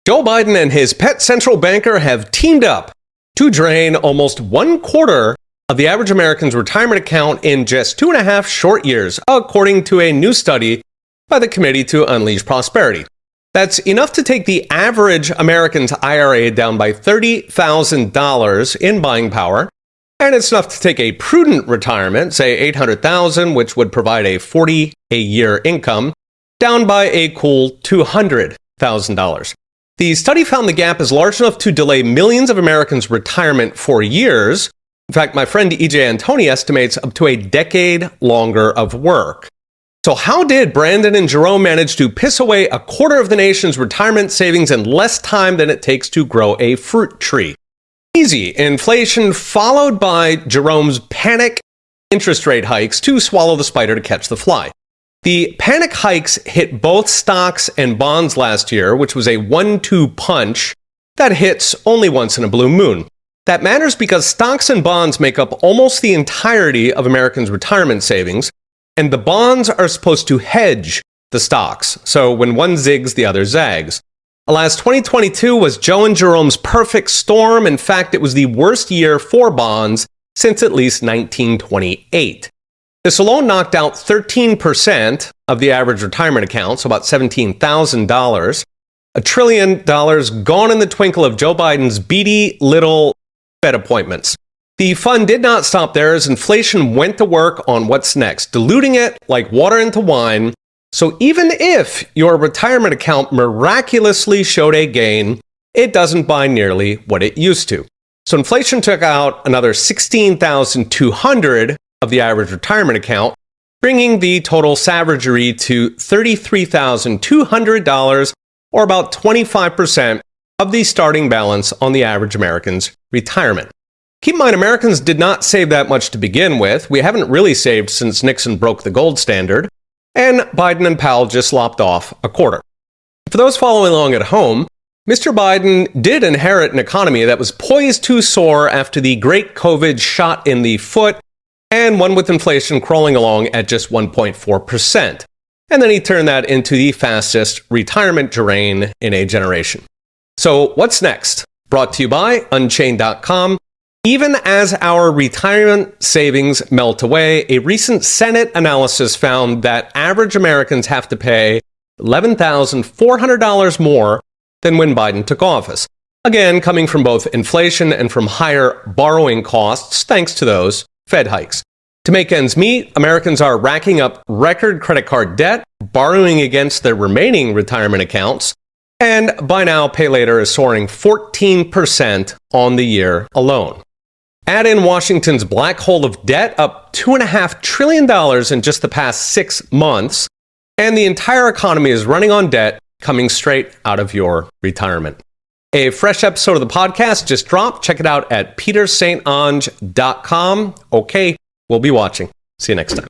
Joe Biden and his pet central banker have teamed up to drain almost 1/4 of the average American's retirement account in just 2.5 short years, according to a new study by the Committee to Unleash Prosperity. That's enough to take the average American's IRA down by $30,000 in buying power, and it's enough to take a prudent retirement, say $800,000, which would provide a $40,000 income, down by a cool $200,000. The study found the gap is large enough to delay millions of Americans' retirement for years. In fact, my friend E.J. Antoni estimates up to a decade longer of work. So how did Brandon and Jerome manage to piss away 1/4 of the nation's retirement savings in less time than it takes to grow a fruit tree? Easy. Inflation followed by Jerome's panic interest rate hikes to swallow the spider to catch the fly. The panic hikes hit both stocks and bonds last year, which was a 1-2 punch that hits only once in a blue moon. That matters because stocks and bonds make up almost the entirety of Americans' retirement savings, and the bonds are supposed to hedge the stocks. So when one zigs, the other zags. Alas, 2022 was Joe and Jerome's perfect storm. In fact, it was the worst year for bonds since at least 1928. This alone knocked out 13% of the average retirement account, so about $17,000. $1 trillion gone in the twinkle of Joe Biden's beady little Fed appointments. The fun did not stop there as inflation went to work on what's next, diluting it like water into wine. So even if your retirement account miraculously showed a gain, it doesn't buy nearly what it used to. So inflation took out another $16,200 of the average retirement account, bringing the total savagery to $33,200, or about 25% of the starting balance on the average American's retirement. Keep in mind, Americans did not save that much to begin with. We haven't really saved since Nixon broke the gold standard, and Biden and Powell just lopped off 1/4. For those following along at home, Mr. Biden did inherit an economy that was poised to soar after the great COVID shot in the foot, and one with inflation crawling along at just 1.4%. And then he turned that into the fastest retirement drain in a generation. So what's next? Brought to you by Unchained.com. Even as our retirement savings melt away, a recent Senate analysis found that average Americans have to pay $11,400 more than when Biden took office. Again, coming from both inflation and from higher borrowing costs, thanks to those Fed hikes. To make ends meet, Americans are racking up record credit card debt, borrowing against their remaining retirement accounts, and buy now, pay later is soaring 14% on the year alone. Add in Washington's black hole of debt, up $2.5 trillion in just the past 6 months, and the entire economy is running on debt coming straight out of your retirement. A fresh episode of the podcast just dropped. Check it out at petersaintange.com. Okay, we'll be watching. See you next time.